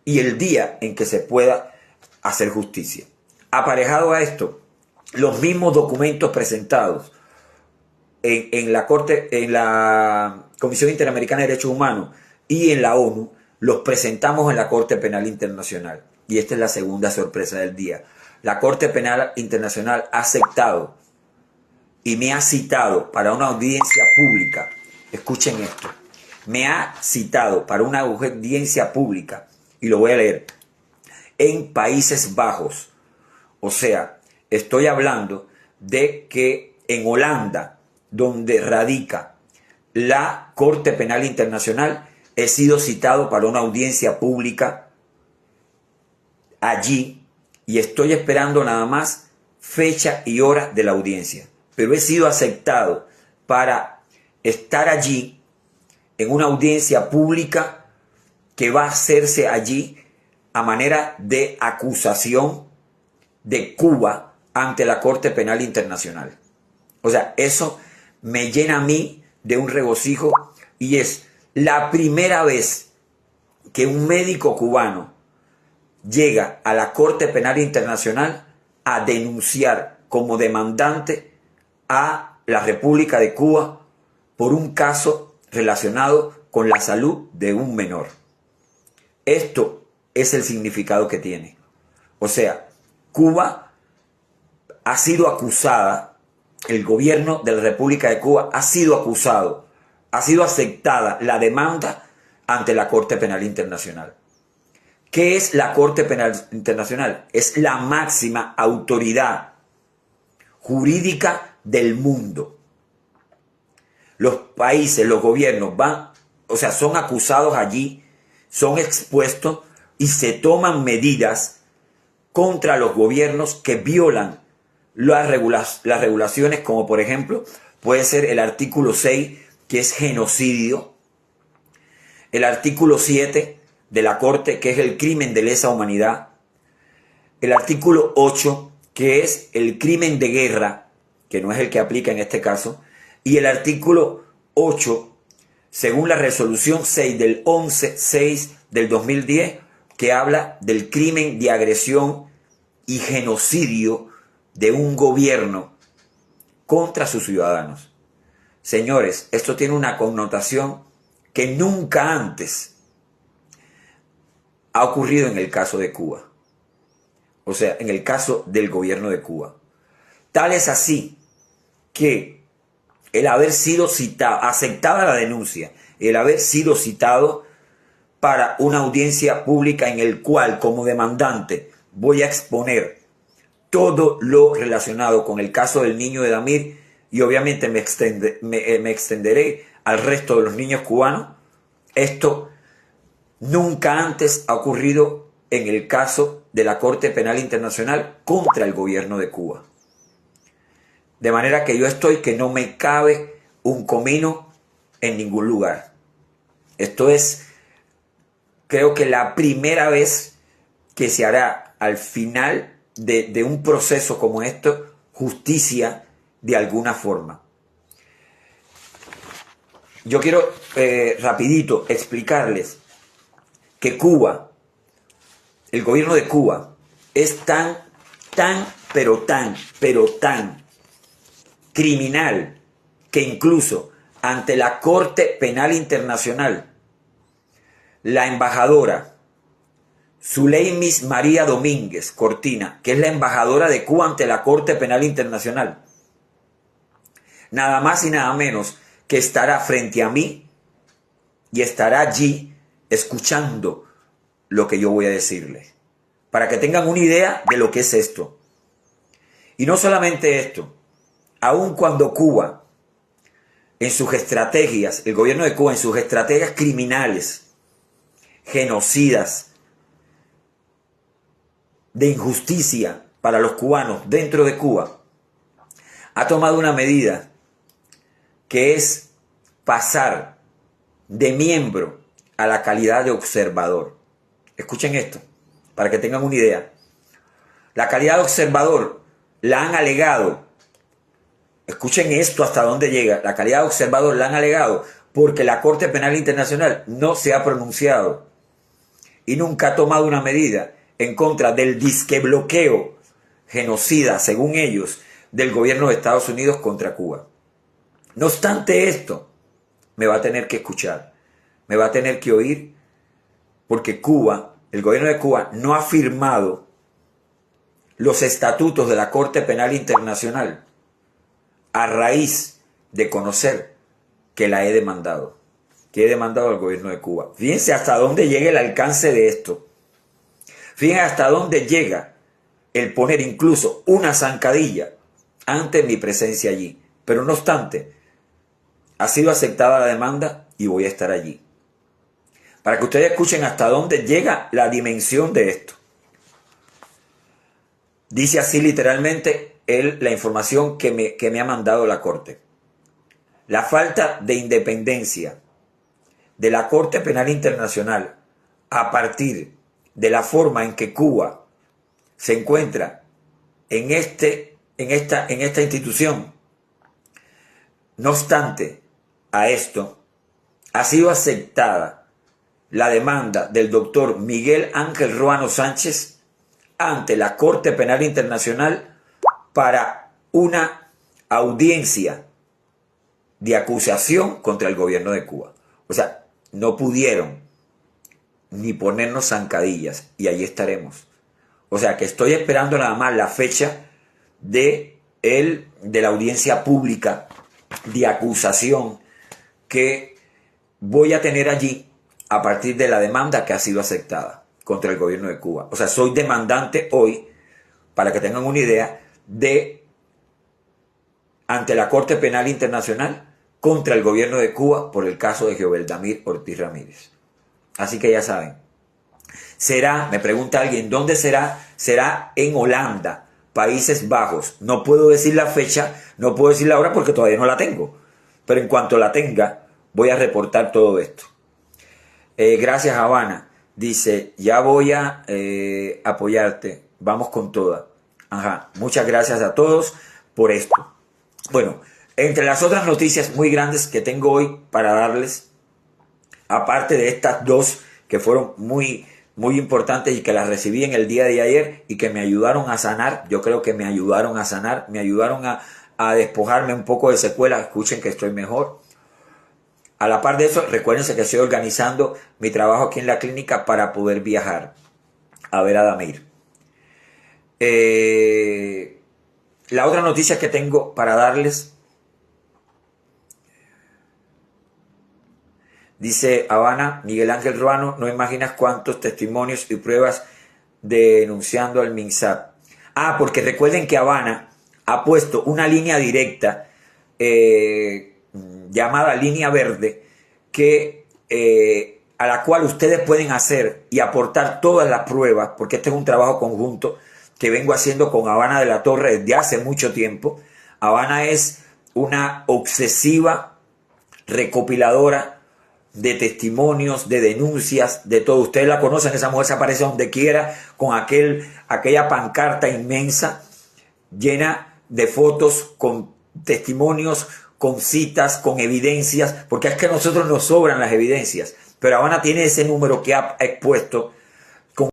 y el día en que se pueda hacer justicia. Aparejado a esto, los mismos documentos presentados en la Corte, en la Comisión Interamericana de Derechos Humanos y en la ONU, los presentamos en la Corte Penal Internacional. Y esta es la segunda sorpresa del día. La Corte Penal Internacional ha aceptado y me ha citado para una audiencia pública. Escuchen esto. Me ha citado para una audiencia pública, y lo voy a leer, en Países Bajos. O sea, estoy hablando de que en Holanda, donde radica la Corte Penal Internacional, he sido citado para una audiencia pública allí y estoy esperando nada más fecha y hora de la audiencia. Pero he sido aceptado para estar allí en una audiencia pública que va a hacerse allí a manera de acusación de Cuba ante la Corte Penal Internacional. O sea, eso me llena a mí de un regocijo y es la primera vez que un médico cubano llega a la Corte Penal Internacional a denunciar como demandante a la República de Cuba por un caso relacionado con la salud de un menor. Esto es el significado que tiene. O sea, Cuba ha sido acusada, el gobierno de la República de Cuba ha sido acusado, ha sido aceptada la demanda ante la Corte Penal Internacional. ¿Qué es la Corte Penal Internacional? Es la máxima autoridad jurídica del mundo. Los países, los gobiernos son acusados allí, son expuestos y se toman medidas contra los gobiernos que violan las regulaciones, como por ejemplo puede ser el artículo 6, que es genocidio, el artículo 7 de la Corte, que es el crimen de lesa humanidad, el artículo 8, que es el crimen de guerra, que no es el que aplica en este caso, y el artículo 8, según la resolución 6 del 11-6 del 2010, que habla del crimen de agresión y genocidio de un gobierno contra sus ciudadanos. Señores, esto tiene una connotación que nunca antes ha ocurrido en el caso de Cuba. O sea, en el caso del gobierno de Cuba. Tal es así que el haber sido citado, aceptada la denuncia, el haber sido citado para una audiencia pública en el cual como demandante voy a exponer todo lo relacionado con el caso del niño de Damir y obviamente me extenderé al resto de los niños cubanos. Esto nunca antes ha ocurrido en el caso de la Corte Penal Internacional contra el gobierno de Cuba. De manera que yo estoy que no me cabe un comino en ningún lugar. Esto es, creo que la primera vez que se hará al final de un proceso como esto, justicia de alguna forma. Yo quiero rapidito explicarles que Cuba, el gobierno de Cuba, es tan criminal que incluso ante la Corte Penal Internacional, la embajadora Zuleimis María Domínguez Cortina, que es la embajadora de Cuba ante la Corte Penal Internacional, nada más y nada menos que estará frente a mí y estará allí escuchando lo que yo voy a decirles, para que tengan una idea de lo que es esto. Y no solamente esto, aun cuando Cuba, en sus estrategias, el gobierno de Cuba, en sus estrategias criminales, genocidas, de injusticia para los cubanos dentro de Cuba, ha tomado una medida que es pasar de miembro a la calidad de observador. Escuchen esto, para que tengan una idea. La calidad de observador la han alegado. Escuchen esto hasta dónde llega. La calidad de observador la han alegado porque la Corte Penal Internacional no se ha pronunciado. y nunca ha tomado una medida en contra del disque bloqueo genocida, según ellos, del gobierno de Estados Unidos contra Cuba. No obstante esto, me va a tener que escuchar, me va a tener que oír, porque Cuba, el gobierno de Cuba, no ha firmado los estatutos de la Corte Penal Internacional a raíz de conocer que la he demandado, que he demandado al gobierno de Cuba. Fíjense hasta dónde llega el alcance de esto. Fíjense hasta dónde llega el poner incluso una zancadilla ante mi presencia allí. Pero no obstante, ha sido aceptada la demanda y voy a estar allí. Para que ustedes escuchen hasta dónde llega la dimensión de esto. Dice así literalmente la información que me ha mandado la Corte. La falta de independencia de la Corte Penal Internacional a partir de la forma en que Cuba se encuentra en esta institución. No obstante a esto, ha sido aceptada la demanda del doctor Miguel Ángel Ruano Sánchez ante la Corte Penal Internacional para una audiencia de acusación contra el gobierno de Cuba. O sea, no pudieron ni ponernos zancadillas y allí estaremos. O sea, que estoy esperando nada más la fecha de la audiencia pública de acusación que voy a tener allí a partir de la demanda que ha sido aceptada contra el gobierno de Cuba. O sea, soy demandante hoy, para que tengan una idea, ante la Corte Penal Internacional contra el gobierno de Cuba por el caso de Geoveldamir Ortiz Ramírez. Así que ya saben. Será, me pregunta alguien, ¿dónde será? Será en Holanda, Países Bajos. No puedo decir la fecha, no puedo decir la hora porque todavía no la tengo. Pero en cuanto la tenga, voy a reportar todo esto. Gracias, Habana. Dice, ya voy a apoyarte. Vamos con toda. Ajá. Muchas gracias a todos por esto. Bueno, entre las otras noticias muy grandes que tengo hoy para darles, aparte de estas dos que fueron muy importantes y que las recibí en el día de ayer y que me ayudaron a sanar, yo creo que me ayudaron a sanar, me ayudaron a despojarme un poco de secuelas. Escuchen que estoy mejor. A la par de eso, recuérdense que estoy organizando mi trabajo aquí en la clínica para poder viajar a ver a Damir. La otra noticia que tengo para darles, dice Habana, Miguel Ángel Ruano, no imaginas cuántos testimonios y pruebas denunciando al MINSAP. Porque recuerden que Habana ha puesto una línea directa llamada línea verde, a la cual ustedes pueden hacer y aportar todas las pruebas, porque este es un trabajo conjunto que vengo haciendo con Habana de la Torre desde hace mucho tiempo. Habana es una obsesiva recopiladora de testimonios, de denuncias, de todo. Ustedes la conocen, esa mujer se aparece donde quiera con aquella pancarta inmensa llena de fotos con testimonios, con citas, con evidencias, porque es que a nosotros nos sobran las evidencias, pero Habana tiene ese número que ha expuesto